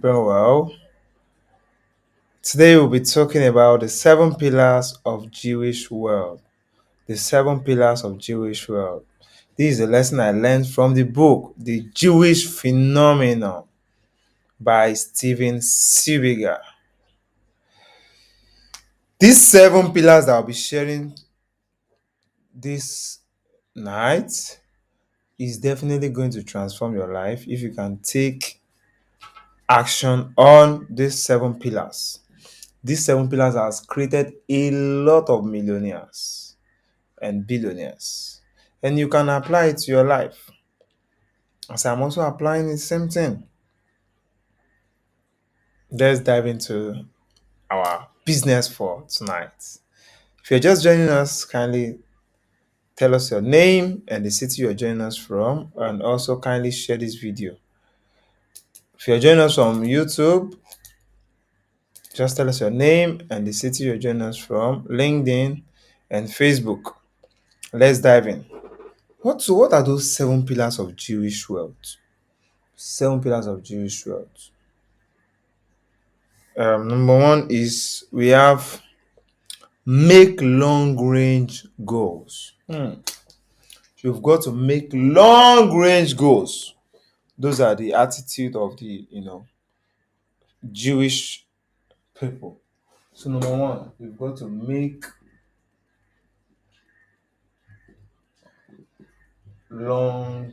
keeping well. Today we'll be talking about the seven pillars of Jewish world. The seven pillars of Jewish world. This is a lesson I learned from the book The Jewish Phenomenon by Steven Seebiger. These seven pillars that I'll be sharing this night is definitely going to transform your life if you can take action on these seven pillars. These seven pillars has created a lot of millionaires and billionaires. And you can apply it to your life. As I'm also applying the same thing. Let's dive into our business for tonight. If you're just joining us, kindly tell us your name and the city you're joining us from, and also kindly share this video. If you're joining us from YouTube, just tell us your name and the city you're joining us from, LinkedIn, and Facebook. Let's dive in. What are those seven pillars of Jewish wealth? Seven pillars of Jewish wealth. Number one is we have make long range goals. You've got to make long range goals. Those are the attitude of the Jewish people. So number one, you've got to make long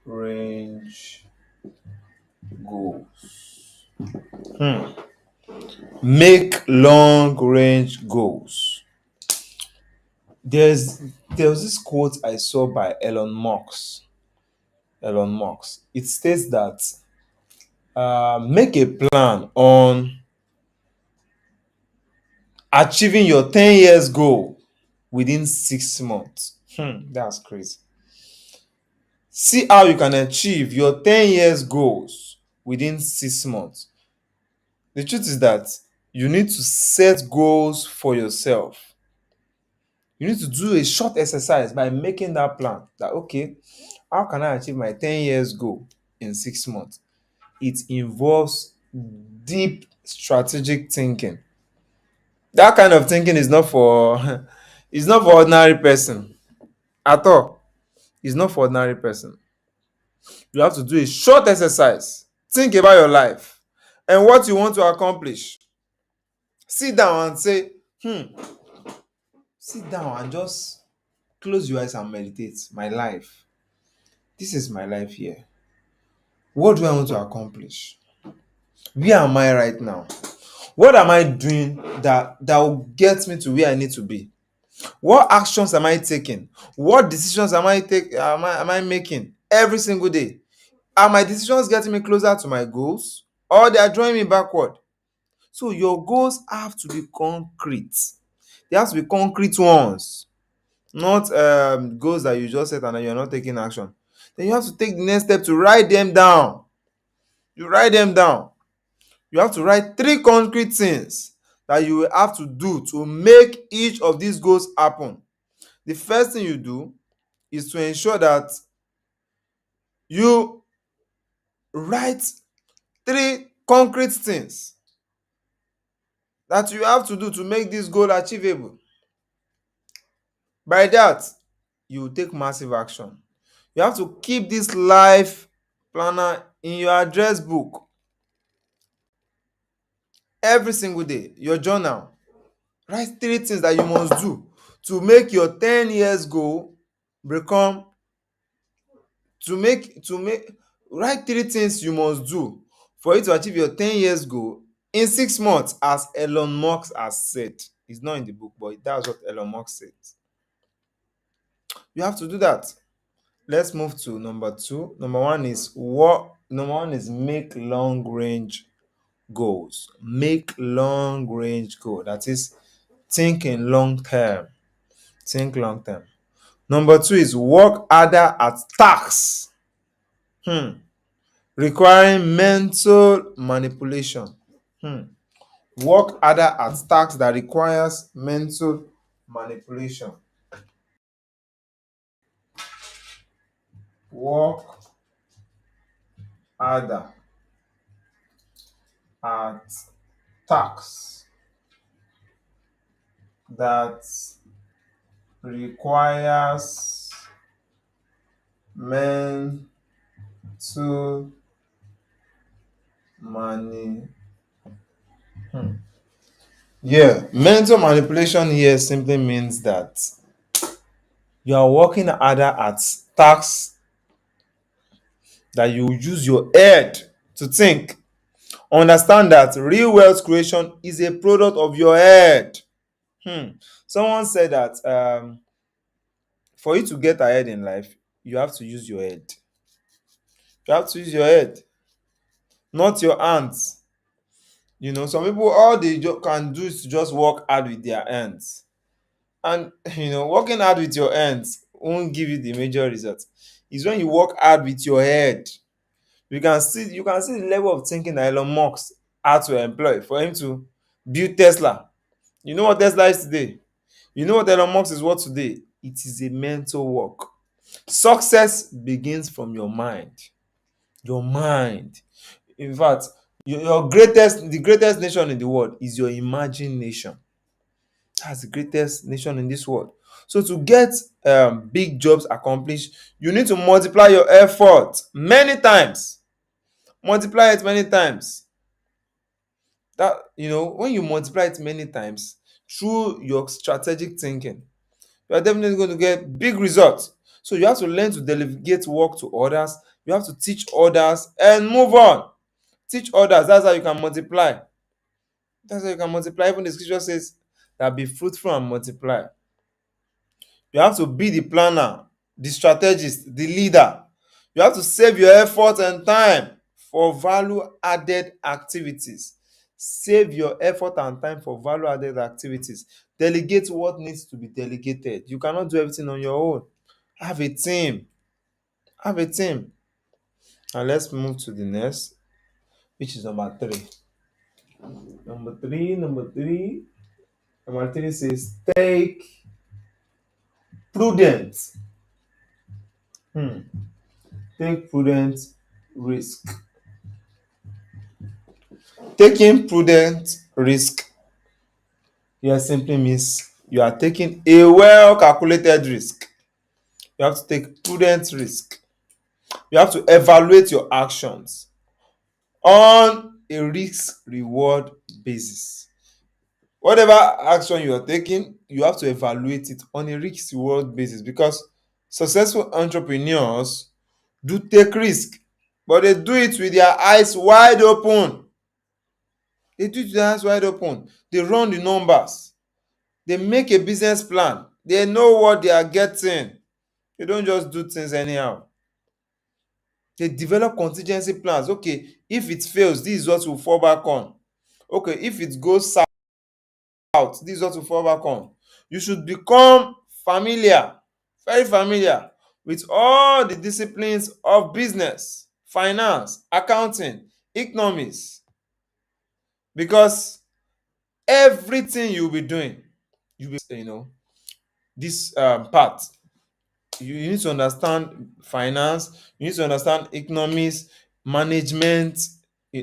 range goals. Make long range goals. There's there was this quote I saw by Elon Musk. Elon Musk. It states that make a plan on achieving your 10 years goal within 6 months. That's crazy. See how you can achieve your 10 years goals within 6 months. The truth is that you need to set goals for yourself. You need to do a short exercise by making that plan that, okay, how can I achieve my 10 years goal in 6 months? It involves deep strategic thinking. That kind of thinking is not for it's not for ordinary person at all. It's not for ordinary person. You have to do a short exercise. Think about your life and what you want to accomplish. Sit down and say, sit down and just close your eyes and meditate. My life. This is my life here. What do I want to accomplish? Where am I right now? What am I doing that will get me to where I need to be? What actions am I taking? What decisions am I making every single day? Are my decisions getting me closer to my goals, or they are drawing me backward? So your goals have to be concrete. They have to be concrete ones, not goals that you just set and then you're not taking action. Then you have to take the next step to write them down. You write them down. You have to write three concrete things that you will have to do to make each of these goals happen. The first thing you do is to ensure that you write three concrete things that you have to do to make this goal achievable. By that, you will take massive action. You have to keep this life planner in your address book every single day, your journal. Write three things that you must do to make your 10 years goal become to make write three things you must do for you to achieve your 10 years goal in 6 months, as Elon Musk has said. It's not in the book, but that's what Elon Musk said. You have to do that. Let's move to number two. Number one is make long range goals. Make long range goal. That is, think in long term. Think long term. Number two is work harder at tasks requiring mental manipulation. Work harder at tasks that requires mental manipulation. Work harder at tasks that requires mental mani hmm. Yeah, mental manipulation here simply means that you are working harder at tasks that you use your head to think. Understand that real wealth creation is a product of your head. Hmm. Someone said that for you to get ahead in life, you have to use your head. You have to use your head, not your hands. Some people, all they can do is to just work hard with their hands. And working hard with your hands won't give you the major result. It's when you work hard with your head. You can see the level of thinking that Elon Musk had to employ for him to build Tesla. You know what Tesla is today? You know what Elon Musk is what today? It is a mental work. Success begins from your mind. Your mind. In fact, the greatest nation in the world is your imagination. That's the greatest nation in this world. So to get big jobs accomplished, you need to multiply your effort many times. Multiply it many times. That when you multiply it many times through your strategic thinking, you are definitely going to get big results. So you have to learn to delegate work to others. You have to teach others and move on. Teach others. That's how you can multiply. That's how you can multiply. Even the scripture says that be fruitful and multiply. You have to be the planner, the strategist, the leader. You have to save your effort and time for value added activities. Save your effort and time for value added activities. Delegate what needs to be delegated. You cannot do everything on your own. Have a team. Have a team. And let's move to the next, which is number three. Number three, number three. Number three says take prudent. Hmm. Take prudent risk. Taking prudent risk here simply means you are taking a well calculated risk. You have to take prudent risk. You have to evaluate your actions on a risk reward basis. Whatever action you are taking, you have to evaluate it on a risk reward basis, because successful entrepreneurs do take risk, but they do it with their eyes wide open. They do it with their eyes wide open. They run the numbers. They make a business plan. They know what they are getting. They don't just do things anyhow. They develop contingency plans. Okay, if it fails, this is what we'll fall back on. Okay, if it goes south, this is what we'll fall back on. You should become familiar, very familiar with all the disciplines of business, finance, accounting, economics, because everything you'll be doing, this part. You need to understand finance, you need to understand economics, management,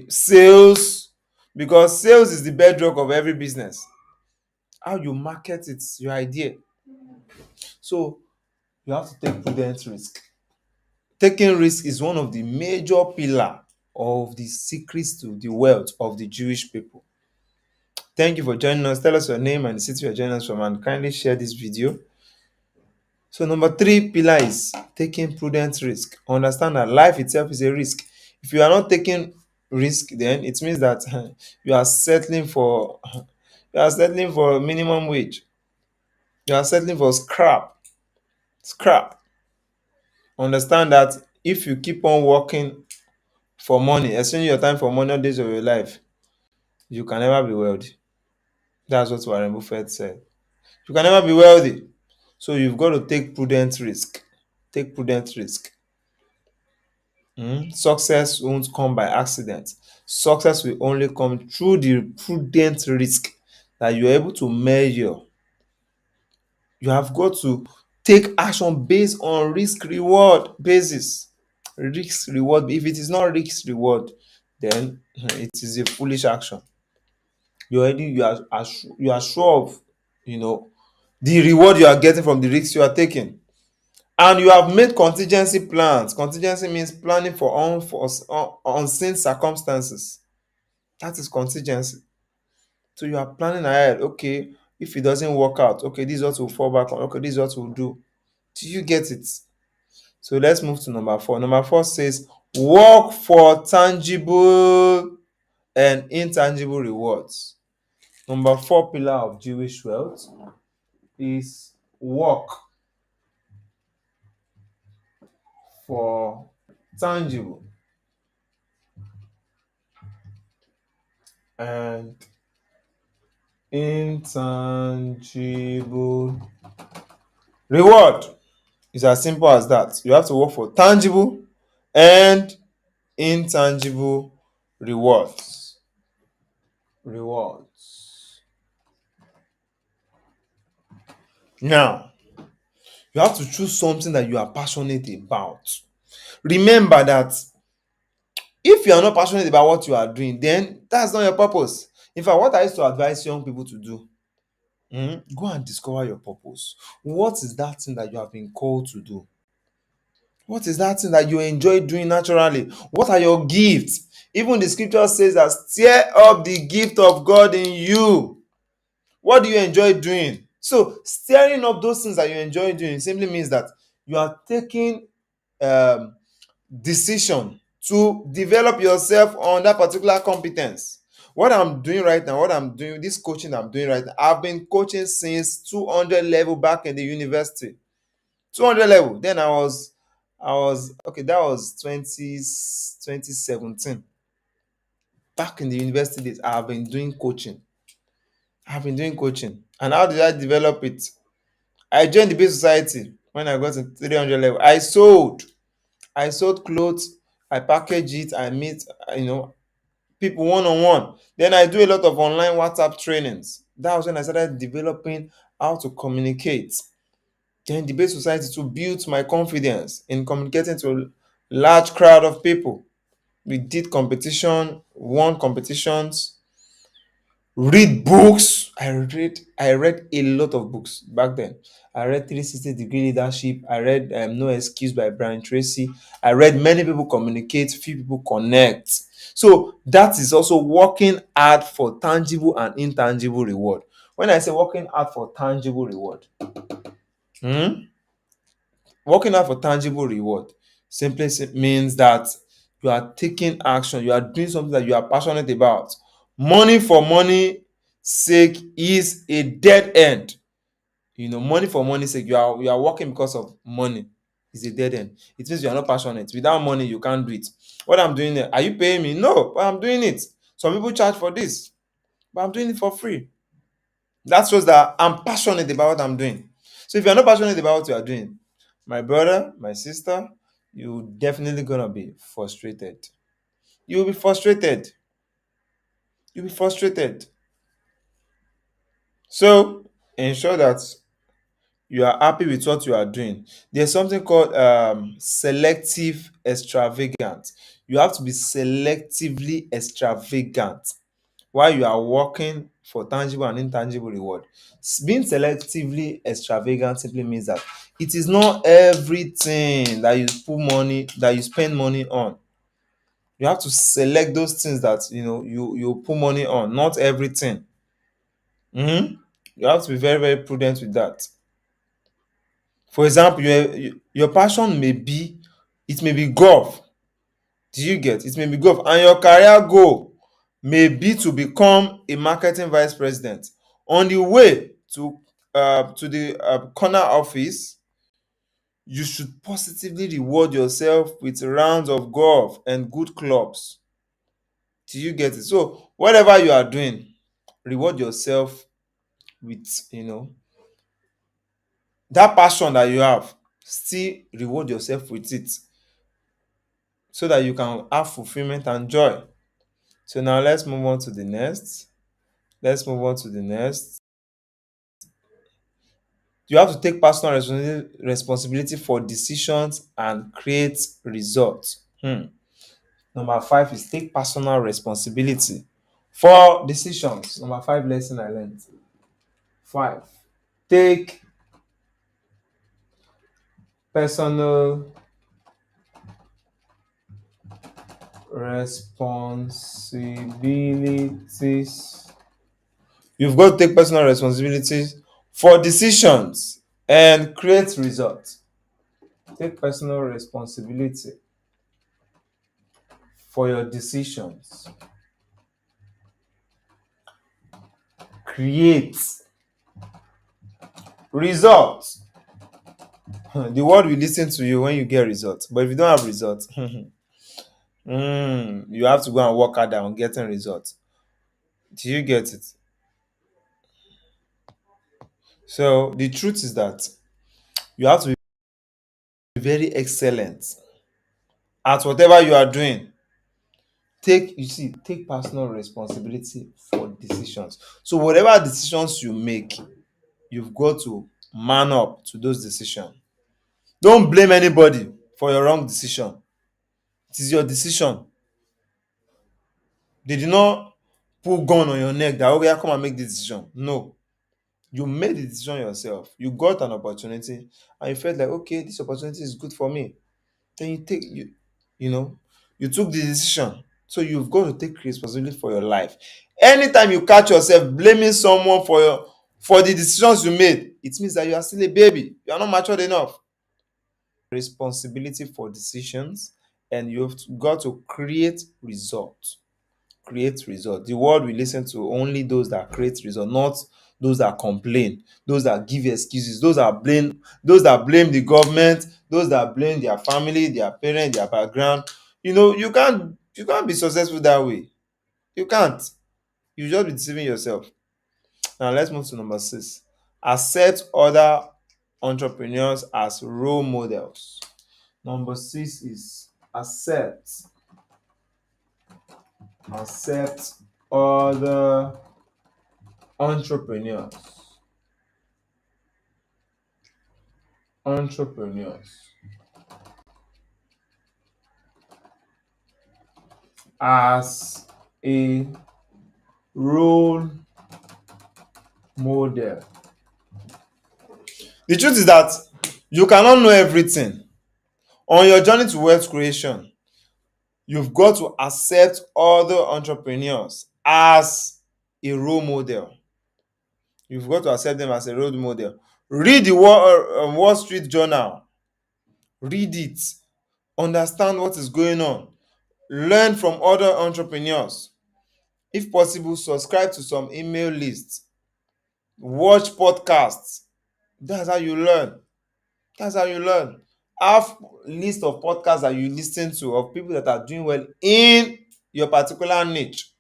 sales, because sales is the bedrock of every business. How you market it's your idea. So you have to take prudent risk. Taking risk is one of the major pillar of the secrets to the wealth of the Jewish people. Thank you for joining us. Tell us your name and the city you're joining us from, and kindly share this video. So number three pillar is taking prudent risk. Understand that life itself is a risk. If you are not taking risk, then it means that you are settling for minimum wage. You are settling for scrap. Scrap. Understand that if you keep on working for money, exchanging your time for money all days of your life, you can never be wealthy. That's what Warren Buffett said. You can never be wealthy. So you've got to take prudent risk. Take prudent risk. Success won't come by accident. Success will only come through the prudent risk that you're able to measure. You have got to take action based on risk reward basis. Risk reward. If it is not risk reward, then it is a foolish action. You are sure of, you know, the reward you are getting from the risks you are taking, and you have made contingency plans. Contingency means planning for unseen circumstances. That is contingency. So you are planning ahead. Okay, if it doesn't work out, okay, this is what we'll fall back on. Okay, this is what we'll do. Do you get it? So let's move to number 4. Number 4 says, work for tangible and intangible rewards. Number 4 pillar of Jewish wealth is work for tangible and intangible reward. It's as simple as that. You have to work for tangible and intangible rewards. Rewards. Now, you have to choose something that you are passionate about. Remember that if you are not passionate about what you are doing, then that's not your purpose. In fact, what I used to advise young people to do, go and discover your purpose. What is that thing that you have been called to do? What is that thing that you enjoy doing naturally? What are your gifts? Even the scripture says that stir up the gift of God in you. What do you enjoy doing? So, stirring up those things that you enjoy doing simply means that you are taking um, decision to develop yourself on that particular competence. What I'm doing right now, this coaching I'm doing right now, I've been coaching since 200 level back in the university. 200 level. Then I was okay, that was 2017. Back in the university days, I've been doing coaching. And how did I develop it? I joined the Bay Society when I got to 300 level. I sold clothes, I package it, I meet, people one on one. Then I do a lot of online WhatsApp trainings. That was when I started developing how to communicate. Then the Bay Society to build my confidence in communicating to a large crowd of people. We did competition, won competitions, read books. I read a lot of books back then. I read 360-degree leadership. I read No Excuse by Brian Tracy. I read Many People Communicate, Few People Connect. So that is also working hard for tangible and intangible reward. When I say working hard for tangible reward, hmm, working hard for tangible reward simply means that you are taking action, you are doing something that you are passionate about. Money for money sake is a dead end. Money for money's sake, you are working because of money, is a dead end. It means you are not passionate. Without money, you can't do it. What I'm doing there, are you paying me? No, but I'm doing it. Some people charge for this, but I'm doing it for free. That shows that I'm passionate about what I'm doing. So if you're not passionate about what you are doing, my brother, my sister, you definitely gonna be frustrated. You'll be frustrated. You'll be frustrated. So ensure that you are happy with what you are doing. There's something called selective extravagant. You have to be selectively extravagant while you are working for tangible and intangible reward. Being selectively extravagant simply means that it is not everything that you spend money on. You have to select those things that you put money on, not everything. Mhm. You have to be very, very prudent with that. For example, your passion may be golf. Do you get? It may be golf, and your career goal may be to become a marketing vice president. On the way to the corner office, you should positively reward yourself with rounds of golf and good clubs. Do you get it? So whatever you are doing, reward yourself with that passion that you have. Still reward yourself with it so that you can have fulfillment and joy. So now let's move on to the next. Let's move on to the next. You have to take personal responsibility for decisions and create results. Number 5 is take personal responsibility for decisions. Number 5 lesson I learned. 5. Take personal responsibilities. You've got to take personal responsibilities for decisions and create results. Take personal responsibility for your decisions. Create results. The world will listen to you when you get results. But if you don't have results, you have to go and work harder on getting results. Do you get it? So the truth is that you have to be very excellent at whatever you are doing. Take personal responsibility for decisions. So whatever decisions you make, you've got to man up to those decisions. Don't blame anybody for your wrong decision. It is your decision. They did not put gun on your neck that, okay, come and make this decision. No. You made the decision yourself. You got an opportunity and you felt like, okay, this opportunity is good for me. Then you know, you took the decision. So you've got to take responsibility for your life. Anytime you catch yourself blaming someone for the decisions you made, it means that you are still a baby. You are not matured enough. Responsibility for decisions, and you've got to create results. Create results. The world will listen to only those that create results, not those that complain, those that give excuses, those that blame the government, those that blame their family, their parents, their background. You can't be successful that way. You can't. You just be deceiving yourself. Now let's move to number 6. Accept other entrepreneurs as role models. Number 6 is accept other entrepreneurs entrepreneurs as a role model. The truth is that you cannot know everything. On your journey to wealth creation, you've got to accept other entrepreneurs as a role model. You've got to accept them as a role model. Read the Wall Street Journal. Read it. Understand what is going on. Learn from other entrepreneurs. If possible, subscribe to some email lists. Watch podcasts. That's how you learn. That's how you learn. Have list of podcasts that you listen to of people that are doing well in your particular niche.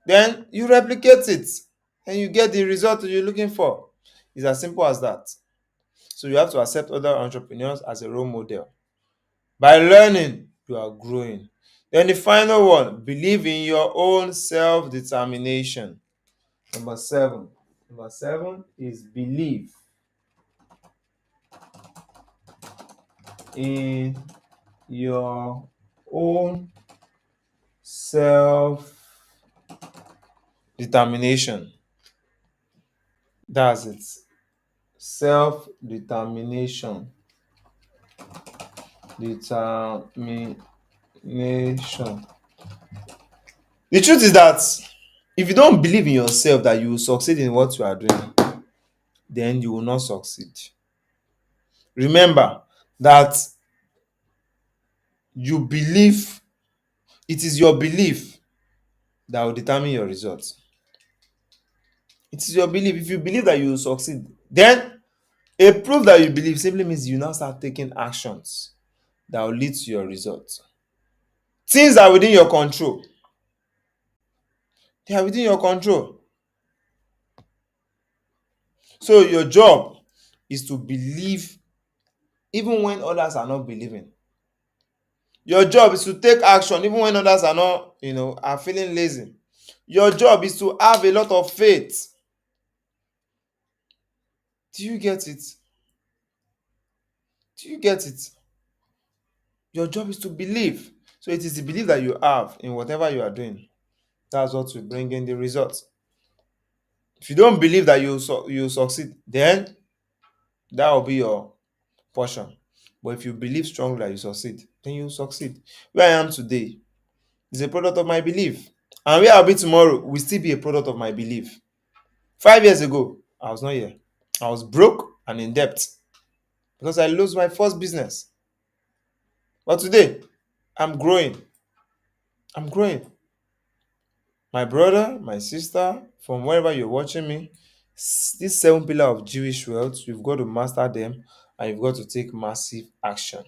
Then you replicate it and you get the result that you're looking for. It's as simple as that. So you have to accept other entrepreneurs as a role model. By learning, you are growing. Then the final one, believe in your own self-determination. Number 7. Number 7 is believe in your own self-determination. That's it. Self-determination. Determination. The truth is that if you don't believe in yourself that you will succeed in what you are doing, then you will not succeed. Remember that you believe, it is your belief that will determine your results. It is your belief. If you believe that you will succeed, then a proof that you believe simply means you now start taking actions that will lead to your results. Things are within your control. They are within your control. So your job is to believe even when others are not believing. Your job is to take action even when others are not, are feeling lazy. Your job is to have a lot of faith. Do you get it? Do you get it? Your job is to believe. So So it is the belief that you have in whatever you are doing. That's what will bring in the results. If you don't believe that you succeed, then that will be your portion. But if you believe strongly that you succeed, then you succeed. Where I am today is a product of my belief. And where I'll be tomorrow will still be a product of my belief. 5 years ago, I was not here. I was broke and in debt because I lost my first business. But today, I'm growing. I'm growing. My brother, my sister, from wherever you're watching me, these 7 pillars of Jewish wealth, you've got to master them and you've got to take massive action.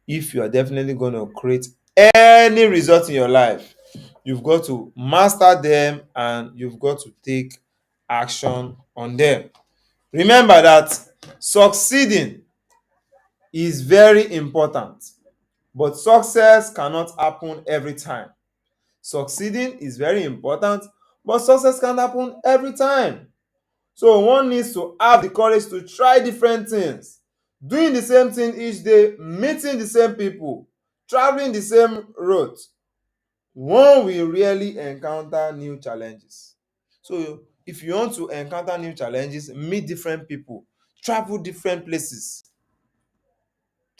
If you are definitely going to create any result in your life, you've got to master them and you've got to take action on them. Remember that succeeding is very important, but success cannot happen every time. Succeeding is very important, but success can't happen every time. So one needs to have the courage to try different things, doing the same thing each day, meeting the same people, traveling the same route. One will really encounter new challenges. So if you want to encounter new challenges, meet different people, travel different places.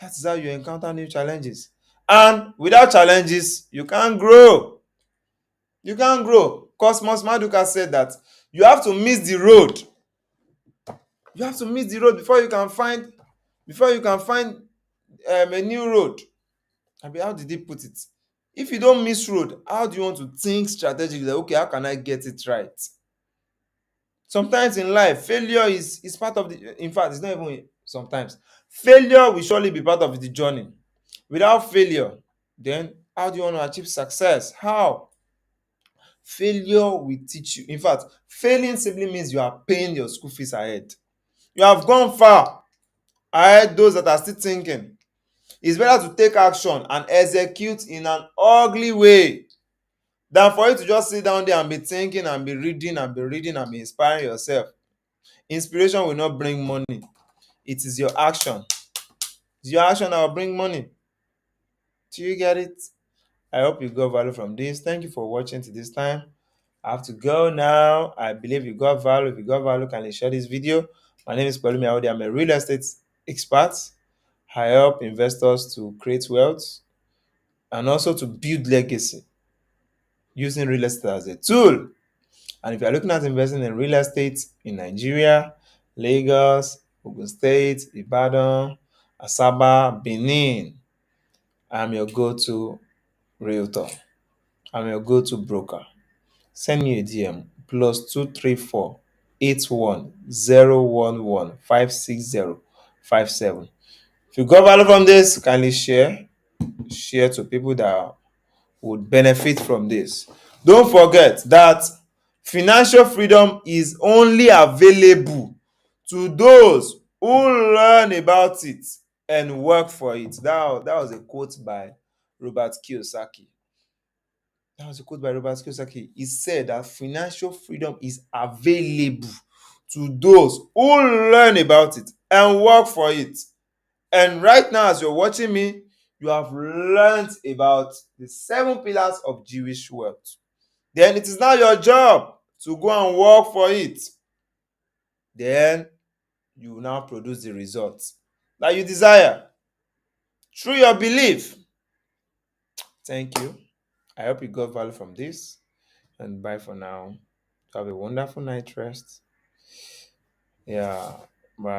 That is how you encounter new challenges. And without challenges, you can't grow. You can't grow. Cosmos Maduka said that you have to miss the road. You have to miss the road before you can find a new road. How did he put it? If you don't miss road, how do you want to think strategically? Like, okay, how can I get it right? Sometimes in life, failure is part of the. In fact, it's not even sometimes. Failure will surely be part of the journey. Without failure, then how do you want to achieve success? How? Failure will teach you. In fact, failing simply means you are paying your school fees ahead. You have gone far ahead those that are still thinking. It's better to take action and execute in an ugly way than for you to just sit down there and be thinking and be reading and be reading and be inspiring yourself. Inspiration will not bring money. It is your action. It's your action that will bring money. Do you get it? I hope you got value from this. Thank you for watching to this time. I have to go now. I believe you got value. If you got value, can you share this video? My name is Pelumi Audi. I'm a real estate expert. I help investors to create wealth and also to build legacy using real estate as a tool. And if you're looking at investing in real estate in Nigeria, Lagos, Ogun State, Ibadan, Asaba, Benin, I'm your go-to realtor. I'm your go-to broker. Send me a DM +234 81 011 560 57. If you got value from this, kindly share to people that would benefit from this. Don't forget that financial freedom is only available to those who learn about it and work for it. That was a quote by Robert Kiyosaki. That was a quote by Robert Kiyosaki. He said that financial freedom is available to those who learn about it and work for it. And right now, as you're watching me, you have learned about the 7 pillars of Jewish wealth. Then it is now your job to go and work for it. Then you will now produce the results that you desire through your belief. Thank you. I hope you got value from this. And bye for now. Have a wonderful night rest. Yeah, bye.